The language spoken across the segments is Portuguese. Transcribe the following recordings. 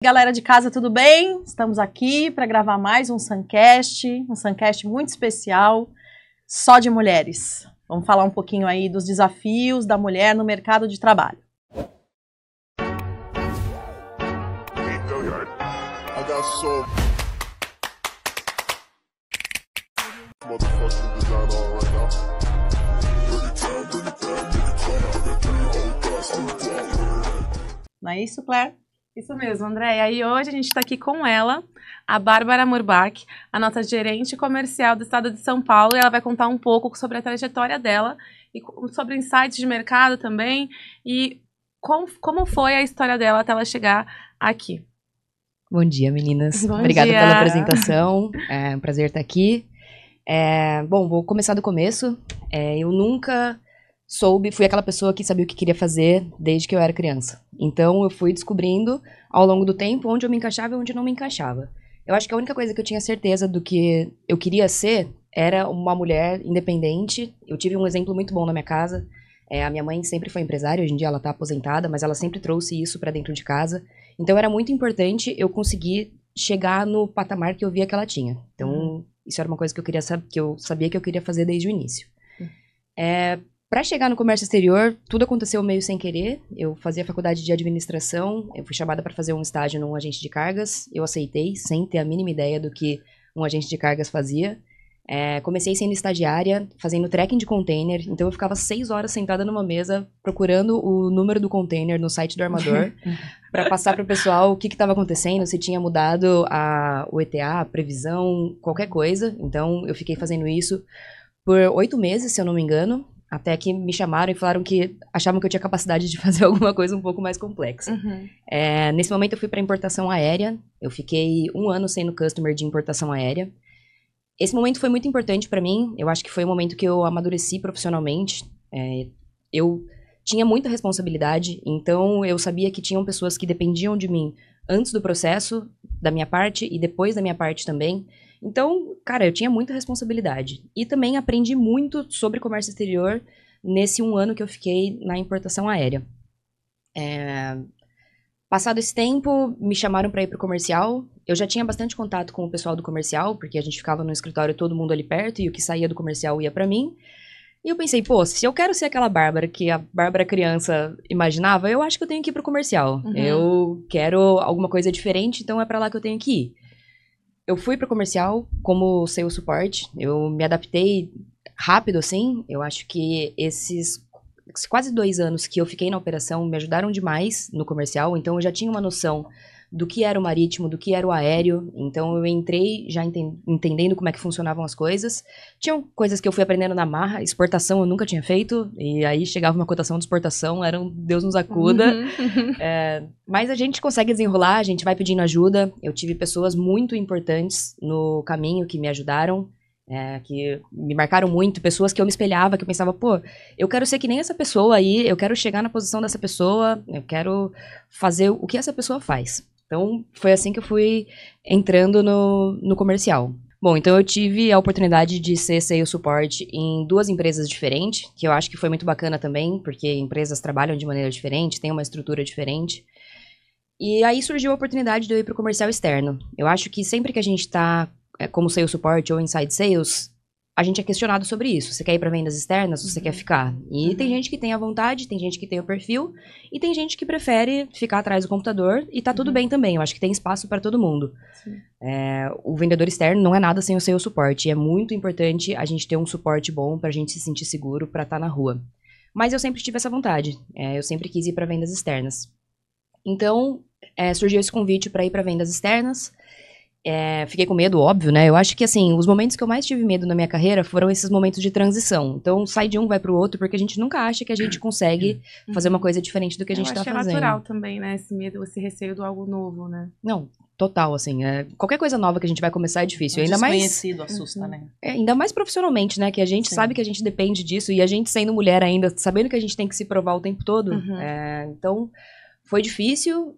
Galera de casa, tudo bem? Estamos aqui para gravar mais um Suncast muito especial, só de mulheres. Vamos falar um pouquinho aí dos desafios da mulher no mercado de trabalho. Não é isso, Claire? Isso mesmo, Andréia. E hoje a gente está aqui com ela, a Bárbara Murbach, a nossa gerente comercial do estado de São Paulo, e ela vai contar um pouco sobre a trajetória dela e sobre insights de mercado também e como foi a história dela até ela chegar aqui. Bom dia, meninas. Bom Obrigada dia. pela apresentação. É um prazer estar aqui. Bom, vou começar do começo. Eu nunca fui aquela pessoa que sabia o que queria fazer desde que eu era criança. Então, eu fui descobrindo ao longo do tempo onde eu me encaixava e onde não me encaixava. Eu acho que a única coisa que eu tinha certeza do que eu queria ser era uma mulher independente. Eu tive um exemplo muito bom na minha casa. A minha mãe sempre foi empresária, hoje em dia ela está aposentada, mas ela sempre trouxe isso para dentro de casa. Então, era muito importante eu conseguir chegar no patamar que eu via que ela tinha. Então, isso era uma coisa que eu sabia que eu queria fazer desde o início. Para chegar no comércio exterior, tudo aconteceu meio sem querer. Eu fazia faculdade de administração, eu fui chamada para fazer um estágio num agente de cargas. Eu aceitei, sem ter a mínima ideia do que um agente de cargas fazia. Comecei sendo estagiária, fazendo tracking de container. Então, eu ficava 6 horas sentada numa mesa, procurando o número do container no site do armador, para passar para o pessoal o que estava acontecendo, se tinha mudado o ETA, a previsão, qualquer coisa. Então, eu fiquei fazendo isso por 8 meses, se eu não me engano. Até que me chamaram e falaram que achavam que eu tinha capacidade de fazer alguma coisa um pouco mais complexa. Nesse momento eu fui para importação aérea. Eu fiquei 1 ano sendo customer de importação aérea. Esse momento foi muito importante para mim. Eu acho que foi o momento que eu amadureci profissionalmente. Eu tinha muita responsabilidade, então eu sabia que tinham pessoas que dependiam de mim antes do processo, da minha parte, e depois da minha parte também. Então, cara, eu tinha muita responsabilidade. E também aprendi muito sobre comércio exterior nesse 1 ano que eu fiquei na importação aérea. Passado esse tempo, me chamaram para ir para o comercial. Eu já tinha bastante contato com o pessoal do comercial, porque a gente ficava no escritório todo mundo ali perto, e o que saía do comercial ia para mim. E eu pensei, pô, se eu quero ser aquela Bárbara que a Bárbara criança imaginava, eu acho que eu tenho que ir para o comercial. Eu quero alguma coisa diferente, então é para lá que eu tenho que ir. Eu fui para o comercial como sales support, eu me adaptei rápido, assim. Eu acho que esses quase 2 anos que eu fiquei na operação me ajudaram demais no comercial, então eu já tinha uma noção do que era o marítimo, do que era o aéreo, então eu entrei já entendendo como é que funcionavam as coisas. Tinham coisas que eu fui aprendendo na marra, exportação eu nunca tinha feito, e aí chegava uma cotação de exportação, era um Deus nos acuda. Mas a gente consegue desenrolar, a gente vai pedindo ajuda. Eu tive pessoas muito importantes no caminho que me ajudaram, que me marcaram muito, pessoas que eu me espelhava, que eu pensava, pô, eu quero ser que nem essa pessoa aí, eu quero chegar na posição dessa pessoa, eu quero fazer o que essa pessoa faz. Então, foi assim que eu fui entrando no comercial. Bom, então eu tive a oportunidade de ser sales support em 2 empresas diferentes, que eu acho que foi muito bacana também, porque empresas trabalham de maneira diferente, têm uma estrutura diferente. E aí surgiu a oportunidade de eu ir para o comercial externo. Eu acho que sempre que a gente está como sales support ou inside sales, a gente é questionado sobre isso. Você quer ir para vendas externas ou você quer ficar? E tem gente que tem a vontade, tem gente que tem o perfil, e tem gente que prefere ficar atrás do computador, e tá tudo bem também. Eu acho que tem espaço para todo mundo. O vendedor externo não é nada sem o sales support, e é muito importante a gente ter um suporte bom para a gente se sentir seguro para estar na rua. Mas eu sempre tive essa vontade. Eu sempre quis ir para vendas externas. Então, surgiu esse convite para ir para vendas externas. Fiquei com medo, óbvio, né? Eu acho que, assim, os momentos que eu mais tive medo na minha carreira foram esses momentos de transição. Então, sai de um, vai pro outro, porque a gente nunca acha que a gente consegue fazer uma coisa diferente do que a gente tá fazendo. Eu acho que é natural também, né? Esse medo, esse receio do algo novo, né? Não, total, assim. Qualquer coisa nova que a gente vai começar é difícil. Ainda mais desconhecido assusta, né? Ainda mais profissionalmente, né? Que a gente sabe que a gente depende disso. E a gente sendo mulher ainda, sabendo que a gente tem que se provar o tempo todo. Então, foi difícil,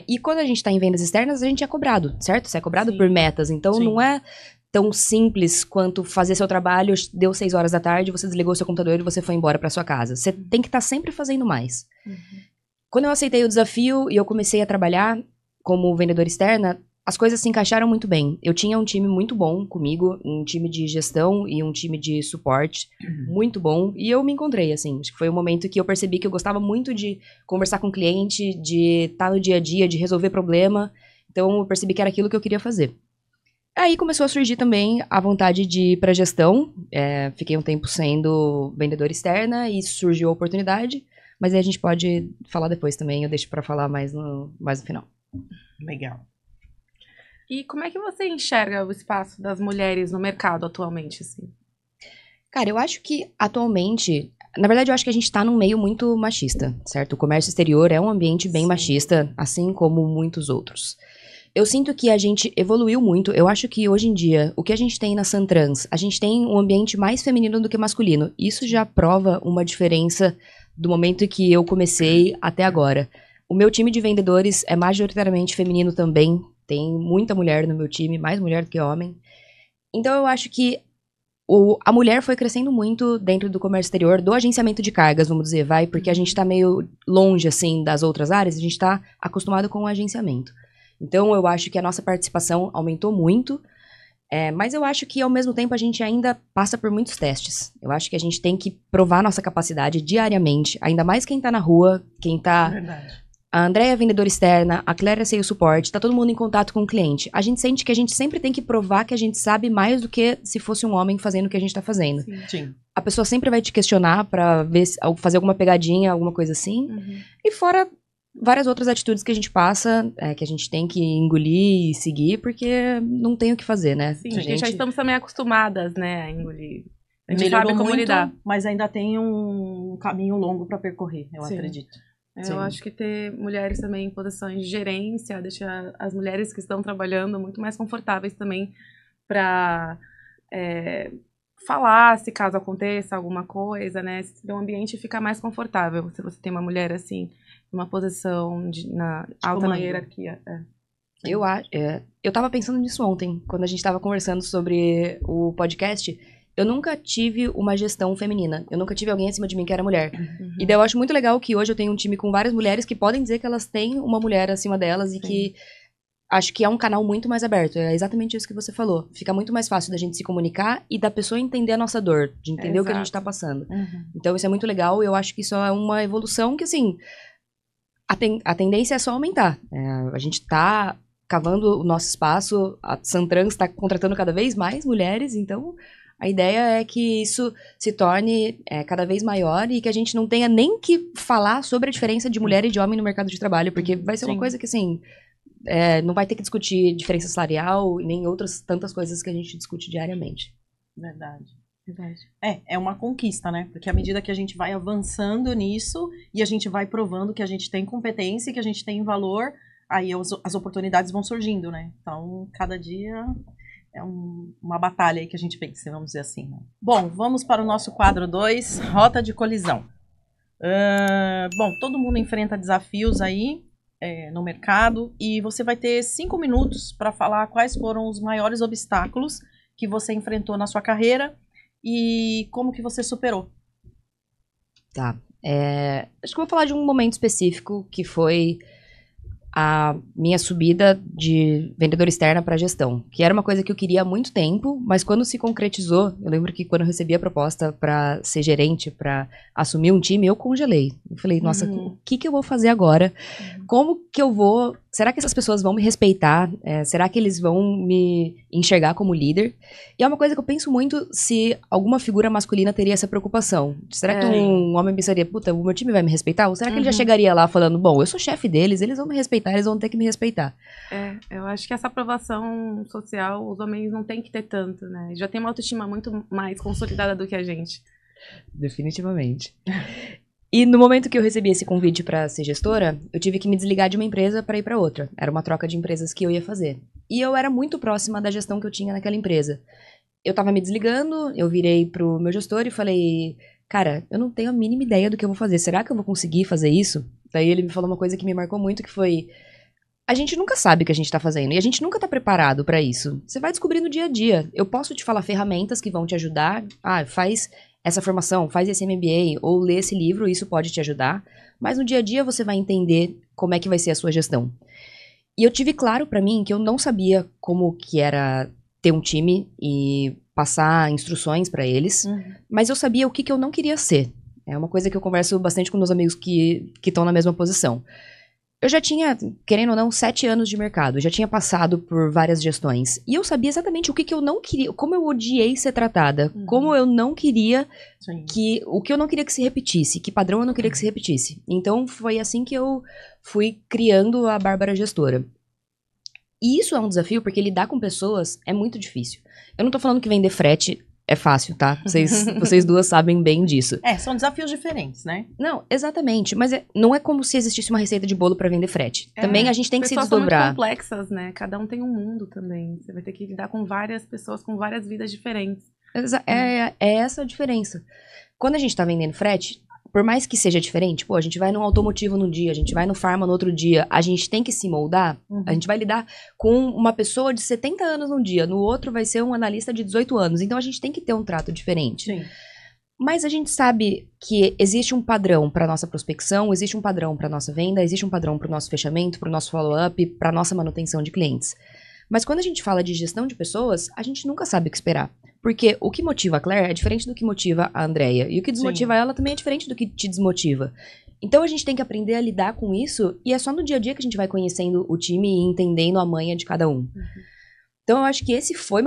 e quando a gente tá em vendas externas, a gente é cobrado, certo? Você é cobrado por metas, então não é tão simples quanto fazer seu trabalho, deu 6 horas da tarde, você desligou seu computador e você foi embora pra sua casa. Você tem que estar sempre fazendo mais. Quando eu aceitei o desafio e eu comecei a trabalhar, como vendedora externa, as coisas se encaixaram muito bem. Eu tinha um time muito bom comigo, um time de gestão e um time de suporte muito bom. E eu me encontrei, assim. Acho que foi um momento que eu percebi que eu gostava muito de conversar com o cliente, de estar no dia a dia, de resolver problema. Então, eu percebi que era aquilo que eu queria fazer. Aí começou a surgir também a vontade de ir para gestão. Fiquei um tempo sendo vendedora externa e surgiu a oportunidade. Mas aí a gente pode falar depois também. Eu deixo para falar mais no final. Legal. E como é que você enxerga o espaço das mulheres no mercado atualmente, assim? Cara, eu acho que atualmente... Na verdade, eu acho que a gente tá num meio muito machista, certo? O comércio exterior é um ambiente bem machista, assim como muitos outros. Eu sinto que a gente evoluiu muito. Eu acho que hoje em dia, o que a gente tem na Santrans, a gente tem um ambiente mais feminino do que masculino. Isso já prova uma diferença do momento que eu comecei até agora. O meu time de vendedores é majoritariamente feminino também. Tem muita mulher no meu time, mais mulher do que homem. Então eu acho que a mulher foi crescendo muito dentro do comércio exterior, do agenciamento de cargas, vamos dizer, porque a gente tá meio longe, assim, das outras áreas, a gente tá acostumado com o agenciamento. Então eu acho que a nossa participação aumentou muito, mas eu acho que ao mesmo tempo a gente ainda passa por muitos testes. Eu acho que a gente tem que provar nossa capacidade diariamente, ainda mais quem tá na rua, quem tá... Verdade. A Andréia é vendedora externa, a Cléria é o suporte, tá todo mundo em contato com o cliente. A gente sente que a gente sempre tem que provar que a gente sabe mais do que se fosse um homem fazendo o que a gente tá fazendo. Sim. A pessoa sempre vai te questionar pra ver fazer alguma pegadinha, alguma coisa assim. E fora várias outras atitudes que a gente passa, que a gente tem que engolir e seguir, porque não tem o que fazer, né? Sim, porque já estamos também acostumadas, né, a engolir. A gente Melhorou sabe como muito, lidar. mas ainda tem um caminho longo para percorrer, eu acredito. Eu acho que ter mulheres também em posições de gerência deixa as mulheres que estão trabalhando muito mais confortáveis também para falar se caso aconteça alguma coisa, né? O ambiente fica mais confortável se você tem uma mulher assim, numa posição alta na hierarquia. Eu tava pensando nisso ontem, quando a gente tava conversando sobre o podcast. Eu nunca tive uma gestão feminina. Eu nunca tive alguém acima de mim que era mulher. E daí eu acho muito legal que hoje eu tenho um time com várias mulheres que podem dizer que elas têm uma mulher acima delas e que acho que é um canal muito mais aberto. É exatamente isso que você falou. Fica muito mais fácil da gente se comunicar e da pessoa entender a nossa dor, de entender o que a gente tá passando. Então isso é muito legal e eu acho que isso é uma evolução que, assim, a tendência é só aumentar. A gente tá cavando o nosso espaço, a Santrans tá contratando cada vez mais mulheres, então... A ideia é que isso se torne cada vez maior e que a gente não tenha nem que falar sobre a diferença de mulher e de homem no mercado de trabalho, porque vai ser uma coisa que, assim, não vai ter que discutir diferença salarial nem outras tantas coisas que a gente discute diariamente. Verdade. É uma conquista, né? Porque à medida que a gente vai avançando nisso e a gente vai provando que a gente tem competência e que a gente tem valor, aí as oportunidades vão surgindo, né? Então, cada dia... É uma batalha aí que a gente vence, vamos dizer assim. Né? Bom, vamos para o nosso quadro 2, rota de colisão. Bom, todo mundo enfrenta desafios aí no mercado e você vai ter 5 minutos para falar quais foram os maiores obstáculos que você enfrentou na sua carreira e como que você superou. Tá. Acho que eu vou falar de um momento específico que foi... a minha subida de vendedora externa para gestão, que era uma coisa que eu queria há muito tempo, mas quando se concretizou, eu lembro que quando eu recebi a proposta para ser gerente, para assumir um time, eu congelei. Eu falei, nossa, o que eu vou fazer agora? Como que eu vou... Será que essas pessoas vão me respeitar? Será que eles vão me enxergar como líder? E é uma coisa que eu penso muito se alguma figura masculina teria essa preocupação. Será que um homem pensaria, puta, o meu time vai me respeitar? Ou será que ele já chegaria lá falando, bom, eu sou chefe deles, eles vão me respeitar, eles vão ter que me respeitar? Eu acho que essa aprovação social, os homens não têm que ter tanto, né? Já tem uma autoestima muito mais consolidada do que a gente. Definitivamente. E no momento que eu recebi esse convite para ser gestora, eu tive que me desligar de uma empresa para ir para outra. Era uma troca de empresas que eu ia fazer. E eu era muito próxima da gestão que eu tinha naquela empresa. Eu tava me desligando, eu virei pro meu gestor e falei, cara, eu não tenho a mínima ideia do que eu vou fazer. Será que eu vou conseguir fazer isso? Daí ele me falou uma coisa que me marcou muito, que foi... A gente nunca sabe o que a gente tá fazendo e a gente nunca tá preparado para isso. Você vai descobrir no dia a dia. Eu posso te falar ferramentas que vão te ajudar. Faz essa formação, faz esse MBA ou lê esse livro, isso pode te ajudar. Mas no dia a dia você vai entender como é que vai ser a sua gestão. E eu tive claro pra mim que eu não sabia como que era ter um time e passar instruções pra eles, mas eu sabia o que eu não queria ser. É uma coisa que eu converso bastante com meus amigos que estão na mesma posição. Eu já tinha, querendo ou não, 7 anos de mercado. Eu já tinha passado por várias gestões. E eu sabia exatamente o que eu não queria, como eu odiei ser tratada, como eu não queria o que eu não queria que se repetisse, que padrão eu não queria que se repetisse. Então foi assim que eu fui criando a Bárbara Gestora. E isso é um desafio, porque lidar com pessoas é muito difícil. Eu não tô falando que vender frete é fácil, tá? Vocês duas sabem bem disso. São desafios diferentes, né? Não, exatamente. Mas não é como se existisse uma receita de bolo pra vender frete. Também a gente tem que se desdobrar. Pessoas são muito complexas, né? Cada um tem um mundo também. Você vai ter que lidar com várias pessoas, com várias vidas diferentes. É essa a diferença. Quando a gente tá vendendo frete, por mais que seja diferente, pô, a gente vai num automotivo num dia, a gente vai no farma no outro dia, a gente tem que se moldar, a gente vai lidar com uma pessoa de 70 anos num dia, no outro vai ser um analista de 18 anos, então a gente tem que ter um trato diferente. Sim. Mas a gente sabe que existe um padrão para nossa prospecção, existe um padrão para nossa venda, existe um padrão para o nosso fechamento, para o nosso follow-up, para nossa manutenção de clientes. Mas quando a gente fala de gestão de pessoas, a gente nunca sabe o que esperar. Porque o que motiva a Claire é diferente do que motiva a Andrea. E o que desmotiva ela também é diferente do que te desmotiva. Então a gente tem que aprender a lidar com isso. E é só no dia a dia que a gente vai conhecendo o time e entendendo a manha de cada um. Então eu acho que esse foi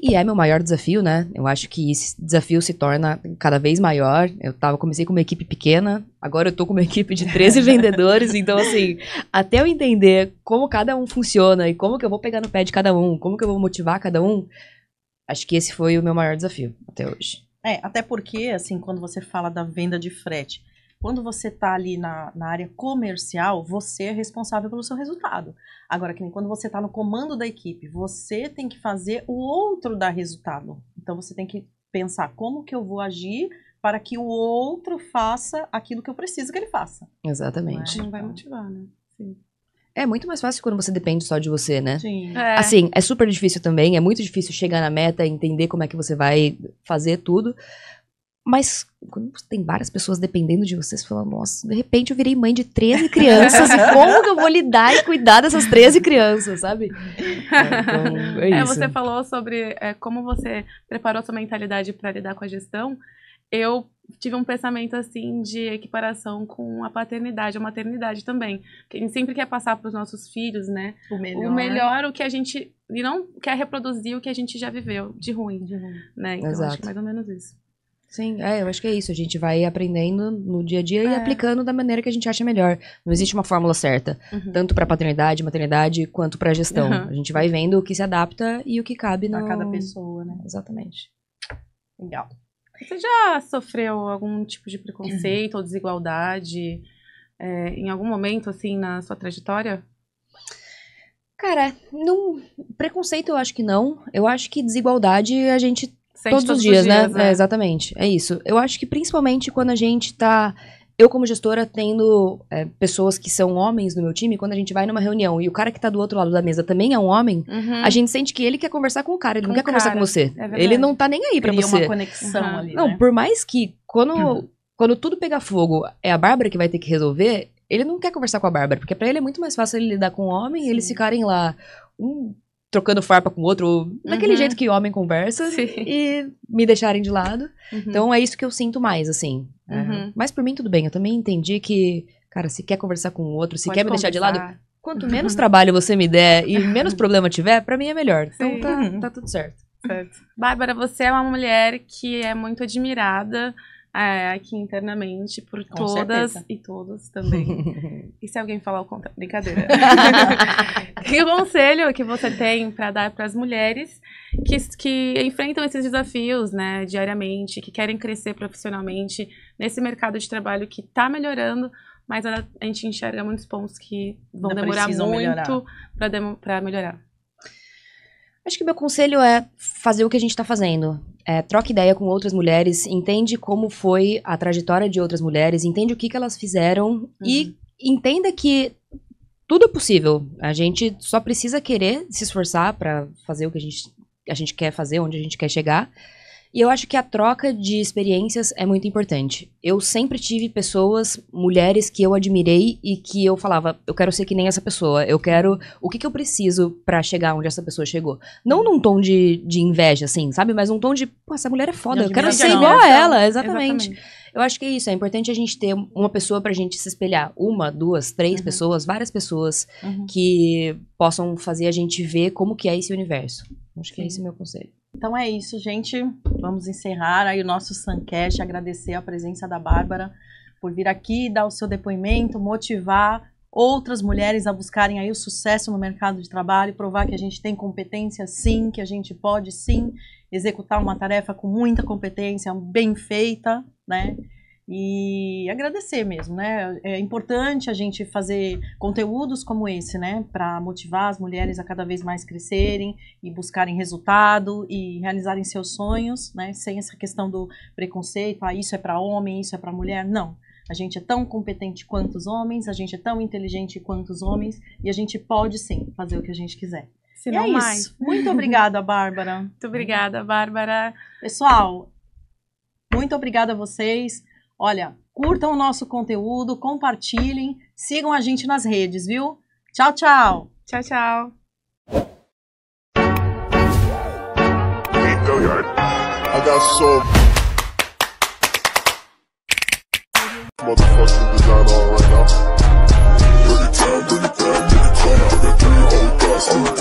e é meu maior desafio, né? Eu acho que esse desafio se torna cada vez maior. Comecei com uma equipe pequena, agora eu tô com uma equipe de 13 vendedores. Então assim, até eu entender como cada um funciona e como que eu vou pegar no pé de cada um, como que eu vou motivar cada um, acho que esse foi o meu maior desafio até hoje. Até porque, assim, quando você fala da venda de frete, quando você está ali na área comercial, você é responsável pelo seu resultado. Agora, que nem quando você está no comando da equipe, você tem que fazer o outro dar resultado. Então, você tem que pensar como que eu vou agir para que o outro faça aquilo que eu preciso que ele faça. Exatamente. Não vai motivar, né? Sim. É muito mais fácil quando você depende só de você, né? Sim. Assim, é super difícil também, é muito difícil chegar na meta, entender como é que você vai fazer tudo. Mas quando tem várias pessoas dependendo de você, você fala, nossa, de repente eu virei mãe de 13 crianças e como que eu vou lidar e cuidar dessas 13 crianças, sabe? Então, é isso. Você falou sobre como você preparou sua mentalidade para lidar com a gestão. Eu tive um pensamento, assim, de equiparação com a paternidade, a maternidade também. Porque a gente sempre quer passar para os nossos filhos, né? O melhor, o que a gente... E não quer reproduzir o que a gente já viveu de ruim. Né? Então, Exato. acho que é mais ou menos isso. Sim, eu acho que é isso. A gente vai aprendendo no dia a dia e aplicando da maneira que a gente acha melhor. Não existe uma fórmula certa, tanto para paternidade, maternidade, quanto para gestão. A gente vai vendo o que se adapta e o que cabe a cada pessoa, né? Exatamente. Legal. Você já sofreu algum tipo de preconceito ou desigualdade em algum momento, assim, na sua trajetória? Cara, preconceito eu acho que não. Eu acho que desigualdade a gente... Sente todos os dias, né? Exatamente. É isso. Eu acho que principalmente quando a gente tá... Eu, como gestora, tendo pessoas que são homens no meu time, quando a gente vai numa reunião e o cara que tá do outro lado da mesa também é um homem, a gente sente que ele quer conversar com o cara, ele não quer conversar com você. Ele não tá nem aí pra você. Cria uma conexão ali, Não, né? por mais que quando tudo pegar fogo, é a Bárbara que vai ter que resolver, ele não quer conversar com a Bárbara, porque pra ele é muito mais fácil ele lidar com o homem, eles ficarem lá, trocando farpa com o outro, daquele jeito que homem conversa, e me deixarem de lado. Então é isso que eu sinto mais, assim. Mas por mim tudo bem, eu também entendi que, cara, se quer conversar com o outro, se quer me deixar de lado, quanto menos trabalho você me der e menos problema tiver, pra mim é melhor. Então tá tudo certo. Bárbara, você é uma mulher que é muito admirada aqui internamente por Com todas certeza. e todos também. E se alguém falar o contrário? Brincadeira. Que conselho que você tem para dar para as mulheres que enfrentam esses desafios, né, diariamente, que querem crescer profissionalmente nesse mercado de trabalho que está melhorando, mas a gente enxerga muitos pontos que vão Ainda demorar precisam muito para melhorar. Acho que meu conselho é fazer o que a gente tá fazendo. Troca ideia com outras mulheres, entende como foi a trajetória de outras mulheres, entende o que elas fizeram e entenda que tudo é possível. A gente só precisa querer se esforçar pra fazer o que a gente quer fazer, onde a gente quer chegar. E eu acho que a troca de experiências é muito importante. Eu sempre tive pessoas, mulheres que eu admirei e que eu falava, eu quero ser que nem essa pessoa, eu quero... O que eu preciso pra chegar onde essa pessoa chegou? Não num tom de inveja, assim, sabe? Mas um tom de, pô, essa mulher é foda, eu quero ser igual a ela, exatamente. Eu acho que é isso, é importante a gente ter uma pessoa pra gente se espelhar. 1, 2, 3 pessoas, várias pessoas que possam fazer a gente ver como que é esse universo. Acho que é esse o meu conselho. Então é isso, gente. Vamos encerrar aí o nosso Suncast, agradecer a presença da Bárbara por vir aqui, dar o seu depoimento, motivar outras mulheres a buscarem aí o sucesso no mercado de trabalho, provar que a gente tem competência sim, que a gente pode sim executar uma tarefa com muita competência, bem feita, né? E agradecer mesmo, né? É importante a gente fazer conteúdos como esse, né? Para motivar as mulheres a cada vez mais crescerem e buscarem resultado e realizarem seus sonhos, né? Sem essa questão do preconceito, isso é para homem, isso é para mulher. Não. A gente é tão competente quanto os homens, a gente é tão inteligente quanto os homens e a gente pode sim fazer o que a gente quiser. Se não mais. Isso. Muito obrigada, Bárbara. Muito obrigada, Bárbara. Pessoal, muito obrigada a vocês. Olha, curtam o nosso conteúdo, compartilhem, sigam a gente nas redes, viu? Tchau, tchau! Tchau, tchau! I got so motherfucking design on right now. Bring it down, bring it down, bring it down. I got 3 old thoughts.